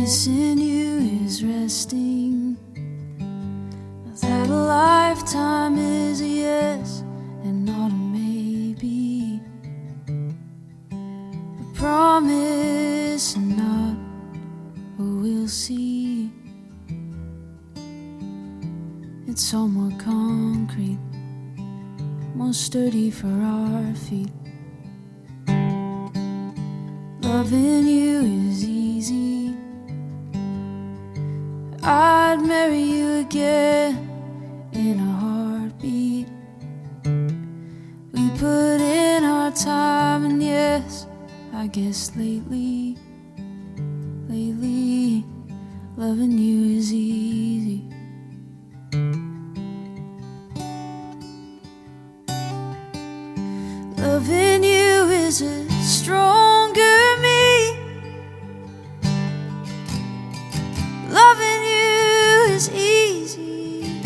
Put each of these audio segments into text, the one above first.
Kissing you is resting. That a lifetime is a yes and not a maybe. A promise and not a we'll see. It's all more concrete, more sturdy for our feet. Loving you is easy. I'd marry you again in a heartbeat. We put in our time, and yes, I guess lately, loving you is easy. Loving you is a stronger me. Loving you is easy.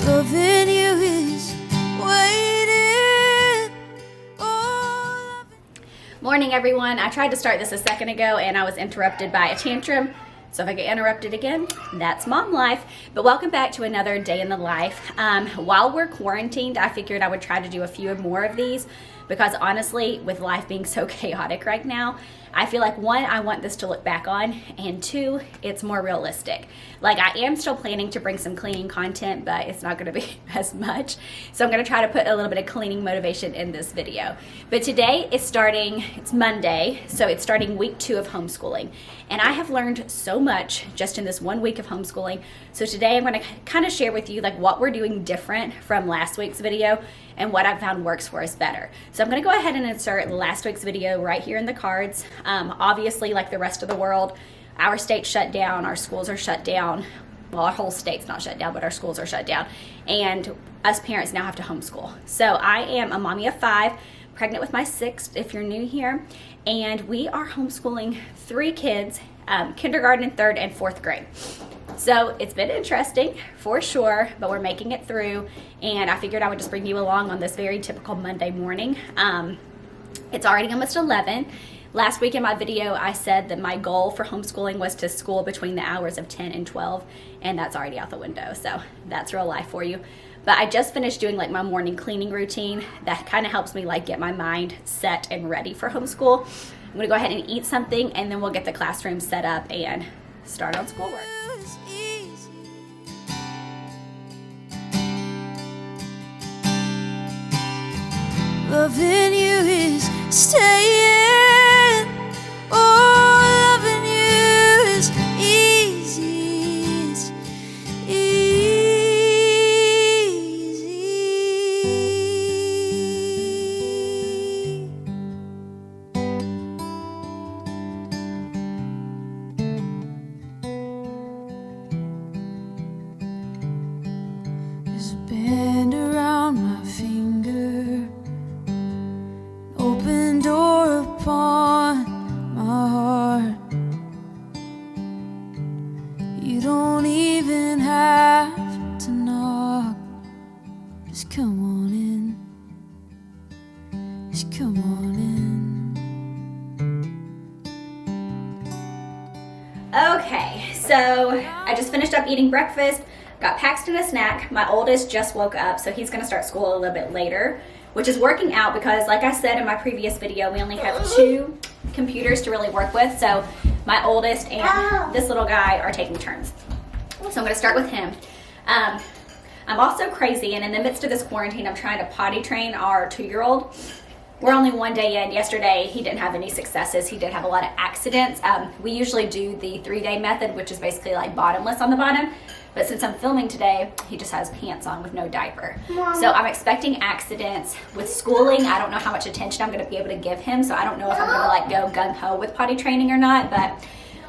Loving you is waiting. Oh, Morning, everyone. I tried to start this a second ago and I was interrupted by a tantrum. So if I get interrupted again, that's mom life. But welcome back to another day in the life. While we're quarantined, I figured I would try to do a few more of these because honestly, with life being so chaotic right now, I feel like one, I want this to look back on, and two, it's more realistic. Like I am still planning to bring some cleaning content, but it's not gonna be as much. So I'm gonna try to put a little bit of cleaning motivation in this video. But today it's Monday, so it's starting week 2 of homeschooling. And I have learned so much just in this 1 week of homeschooling. So today I'm gonna kind of share with you like what we're doing different from last week's video and what I've found works for us better. So I'm gonna go ahead and insert last week's video right here in the cards. Obviously, like the rest of the world, our state's shut down, our schools are shut down. Well, our whole state's not shut down, but our schools are shut down. And us parents now have to homeschool. So I am a mommy of 5, pregnant with my 6th, if you're new here. And we are homeschooling 3 kids, kindergarten, 3rd, and 4th grade. So it's been interesting for sure, but we're making it through. And I figured I would just bring you along on this very typical Monday morning. It's already almost 11. Last week in my video, I said that my goal for homeschooling was to school between the hours of 10 and 12, and that's already out the window. So that's real life for you. But I just finished doing like my morning cleaning routine. That kind of helps me like get my mind set and ready for homeschool. I'm gonna go ahead and eat something, and then we'll get the classroom set up and start on schoolwork. loving you is staying. Oh, loving you is easy. It's easy. There's a band around my finger, open door upon my heart. You don't even have to knock. Just come on in. Just come on in. Okay, so I just finished up eating breakfast, got Paxton a snack. My oldest just woke up, so he's gonna start school a little bit later, which is working out because, like I said in my previous video, we only have 2 computers to really work with. So my oldest and this little guy are taking turns. So I'm gonna start with him. I'm also crazy, and in the midst of this quarantine, I'm trying to potty train our 2-year-old. We're only 1 day in. Yesterday, he didn't have any successes. He did have a lot of accidents. We usually do the 3-day method, which is basically like bottomless on the bottom. But since I'm filming today, he just has pants on with no diaper. Mom. So I'm expecting accidents. With schooling, I don't know how much attention I'm gonna be able to give him, so I don't know if I'm gonna like go gung-ho with potty training or not, but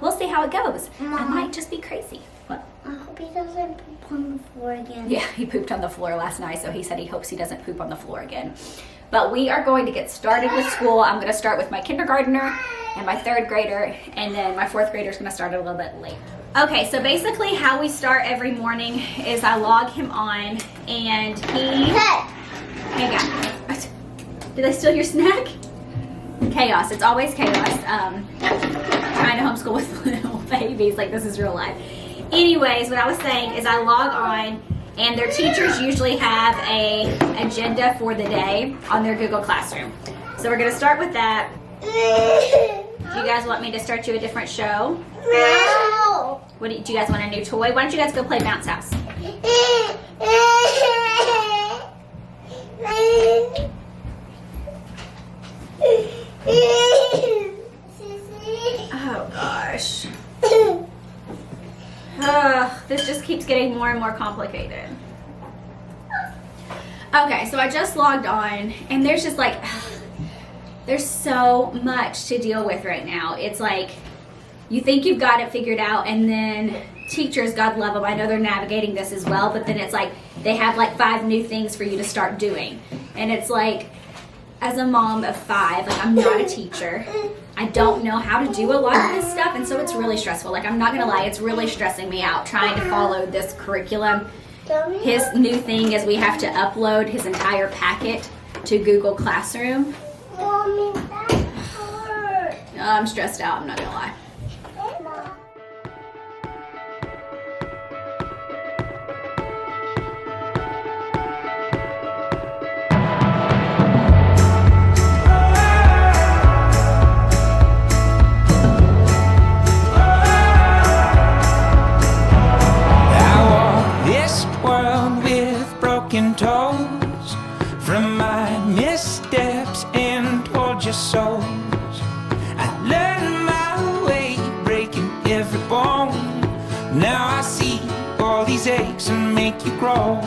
we'll see how it goes. Mom. I might just be crazy. What? I hope he doesn't poop on the floor again. Yeah, he pooped on the floor last night, so he said he hopes he doesn't poop on the floor again. But we are going to get started with school. I'm gonna start with my kindergartner and my 3rd grader, and then my 4th grader is gonna start a little bit late. Okay, so basically how we start every morning is I log him on, and he... Hey! Hang on. Did I steal your snack? chaos. It's always chaos. Trying to homeschool with little babies, like this is real life. Anyways, what I was saying is I log on and their teachers usually have a agenda for the day on their Google Classroom. So we're gonna start with that. Do you guys want me to start you a different show? No. Do you guys want a new toy? Why don't you guys go play Bounce House? Oh gosh. This just keeps getting more and more complicated. Okay, so I just logged on and there's just like, there's so much to deal with right now. It's like, you think you've got it figured out and then teachers, God love them, I know they're navigating this as well, but then it's like, they have like 5 new things for you to start doing. And it's like, as a mom of 5, like I'm not a teacher. I don't know how to do a lot of this stuff, and so it's really stressful. Like I'm not gonna lie, it's really stressing me out trying to follow this curriculum. His new thing is we have to upload his entire packet to Google Classroom. Mommy, that hurt. I'm stressed out, I'm not gonna lie. Toes from my missteps and tortured souls. I learned my way, breaking every bone. Now I see all these aches and make you grow.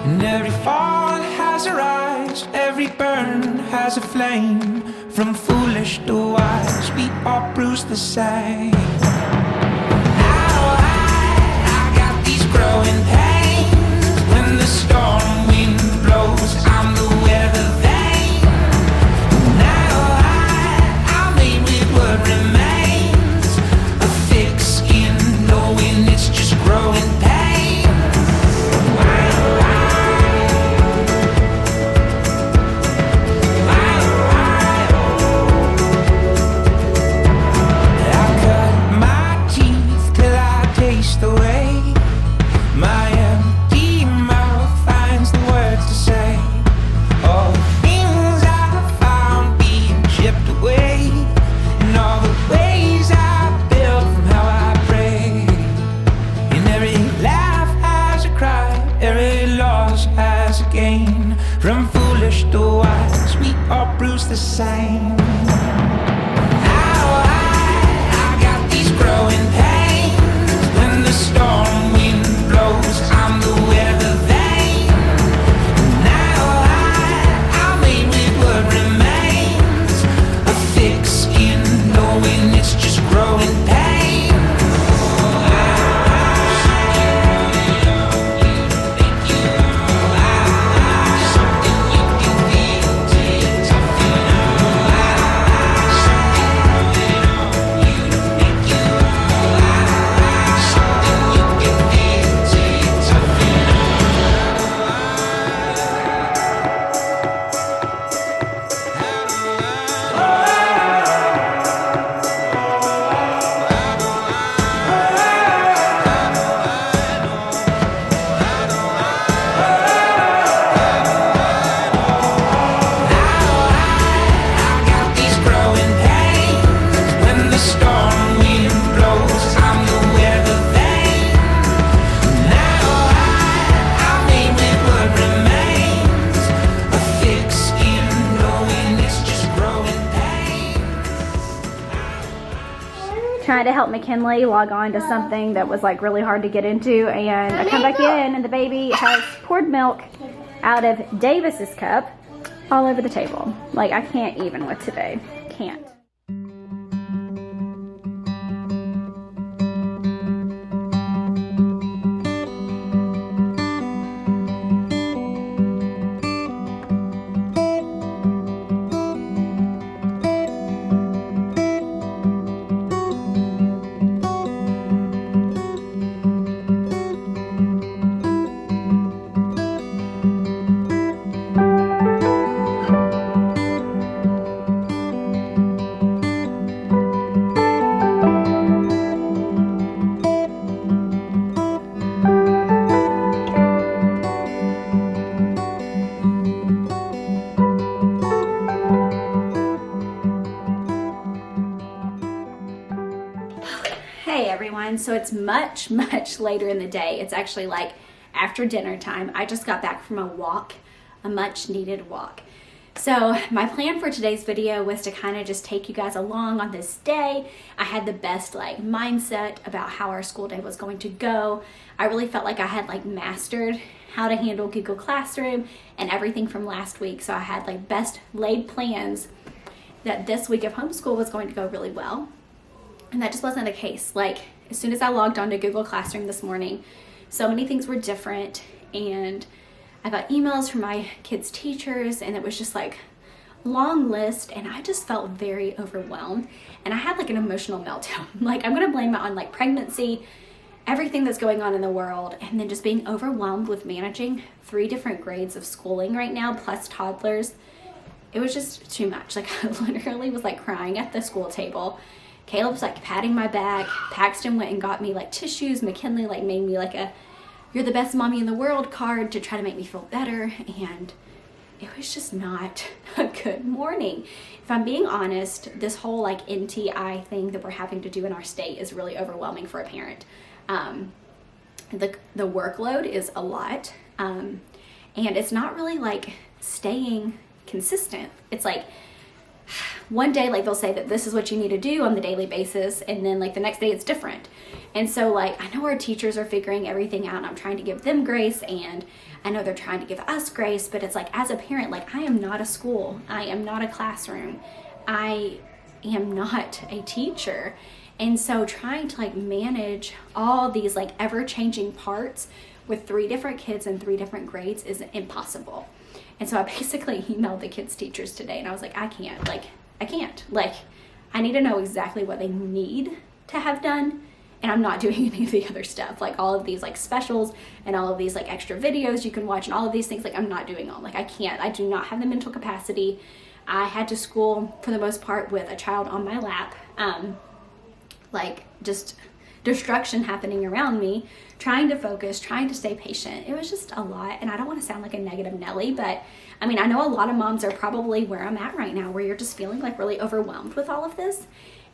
And every fall has a rise, every burn has a flame. From foolish to wise, we all bruise the same. Now I got these growing pains. When the storm wind blows, I'm the weather vane. Now I'm made with what remains. A thick skin, knowing it's just growing pain. I cut my teeth till I taste the way. My empty mouth finds the words to say. All the things I found being chipped away, and all the ways I built from how I prayed. And every laugh has a cry, every loss has a gain. From foolish to wise, we all bruise the same. Now I got these growing pains. When the storm wind blows, I'm the weather vane. Now I'm made with what remains. A thick skin, knowing it's just growing pain. Trying to help McKinley log on to something that was like really hard to get into, and I come back in and the baby has poured milk out of Davis's cup all over the table. Like I can't even with today. Can't. it's much, much later in the day. It's actually like after dinner time. I just got back from a walk, a much needed walk. So my plan for today's video was to kind of just take you guys along on this day. I had the best like mindset about how our school day was going to go. I really felt like I had like mastered how to handle Google Classroom and everything from last week. So I had like best laid plans that this week of homeschool was going to go really well. And that just wasn't the case. Like as soon as I logged onto Google Classroom this morning, so many things were different, and I got emails from my kids' teachers, and it was just like long list, and I just felt very overwhelmed, and I had like an emotional meltdown. Like I'm gonna blame it on like pregnancy, everything that's going on in the world, and then just being overwhelmed with managing 3 different grades of schooling right now, plus toddlers. It was just too much. Like I literally was like crying at the school table. Caleb was like patting my back. Paxton went and got me like tissues. McKinley like made me like a "you're the best mommy in the world" card to try to make me feel better. And it was just not a good morning. If I'm being honest, this whole like NTI thing that we're having to do in our state is really overwhelming for a parent. The workload is a lot. And it's not really like staying consistent. It's like one day like they'll say that this is what you need to do on the daily basis, and then like the next day it's different. And so like I know our teachers are figuring everything out, and I'm trying to give them grace, and I know they're trying to give us grace, but it's like as a parent, like I am not a school, I am not a classroom, I am not a teacher. And so trying to like manage all these like ever-changing parts with 3 different kids and 3 different grades is impossible. And so I basically emailed the kids' teachers today, and I was like, I can't. I need to know exactly what they need to have done, and I'm not doing any of the other stuff. Like all of these like specials and all of these like extra videos you can watch and all of these things, like I'm not doing all. Like I can't. I do not have the mental capacity. I had to school for the most part with a child on my lap. Like just destruction happening around me, trying to focus, trying to stay patient. It was just a lot, and I don't want to sound like a negative Nelly, but I mean, I know a lot of moms are probably where I'm at right now, where you're just feeling like really overwhelmed with all of this,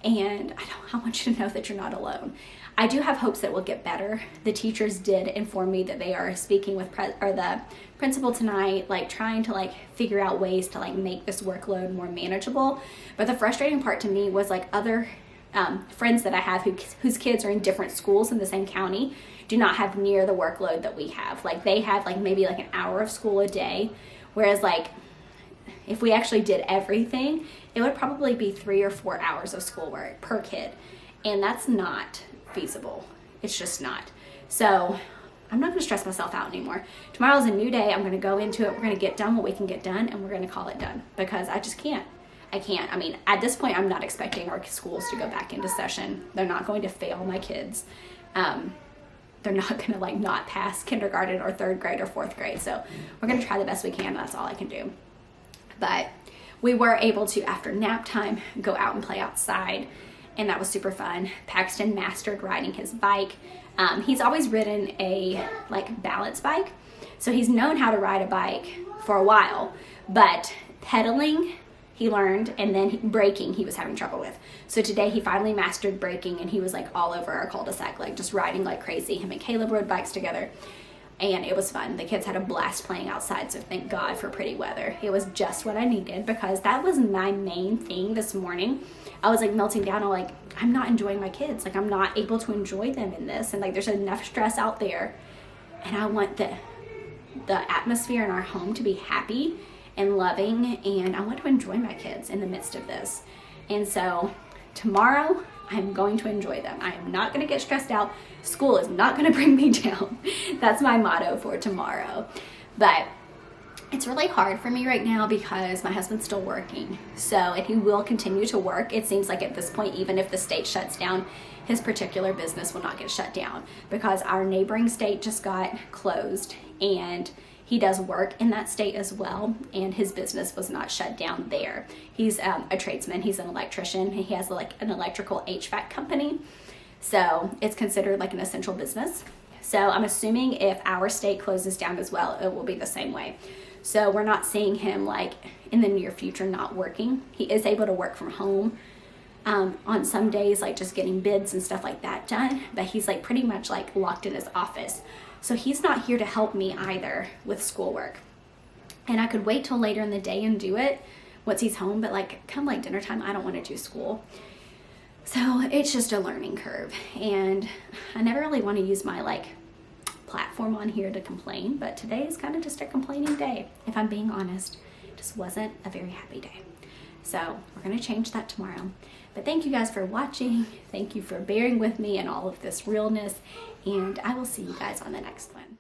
and I want you to know that you're not alone. I do have hopes that it will get better. The teachers did inform me that they are speaking with the principal tonight, like trying to like figure out ways to like make this workload more manageable. But the frustrating part to me was like other friends that I have whose kids are in different schools in the same county do not have near the workload that we have. Like they have like maybe like an hour of school a day, whereas like if we actually did everything, it would probably be 3 or 4 hours of schoolwork per kid, and that's not feasible. It's just not. So I'm not going to stress myself out anymore. Tomorrow's a new day. I'm going to go into it. We're going to get done what we can get done, and we're going to call it done, because I just can't. I can't. I mean, at this point, I'm not expecting our schools to go back into session. They're not going to fail my kids. They're not going to like not pass kindergarten or 3rd grade or 4th grade. So we're going to try the best we can. That's all I can do. But we were able to, after nap time, go out and play outside, and that was super fun. Paxton mastered riding his bike. He's always ridden a like balance bike, so he's known how to ride a bike for a while, but pedaling he learned, and then braking he was having trouble with. So today he finally mastered braking, and he was like all over our cul-de-sac, like just riding like crazy. Him and Caleb rode bikes together, and it was fun. The kids had a blast playing outside, so thank God for pretty weather. It was just what I needed, because that was my main thing this morning. I was like melting down. I'm not enjoying my kids. Like I'm not able to enjoy them in this, and like there's enough stress out there, and I want the atmosphere in our home to be happy and loving, and I want to enjoy my kids in the midst of this. And so tomorrow I'm going to enjoy them. I am not going to get stressed out. School is not going to bring me down. That's my motto for tomorrow. But it's really hard for me right now because my husband's still working. So, and he will continue to work. It seems like at this point, even if the state shuts down, his particular business will not get shut down, because our neighboring state just got closed, and he does work in that state as well, and his business was not shut down there. He's a tradesman. He's an electrician. He has like an electrical HVAC company. So it's considered like an essential business. So I'm assuming if our state closes down as well, it will be the same way. So we're not seeing him like in the near future not working. He is able to work from home on some days, like just getting bids and stuff like that done, but he's like pretty much like locked in his office. So he's not here to help me either with schoolwork. And I could wait till later in the day and do it once he's home, but like come like dinner time, I don't want to do school. So it's just a learning curve, and I never really want to use my like platform on here to complain, but today is kind of just a complaining day. If I'm being honest, it just wasn't a very happy day. So we're going to change that tomorrow. But thank you guys for watching. Thank you for bearing with me and all of this realness, and I will see you guys on the next one.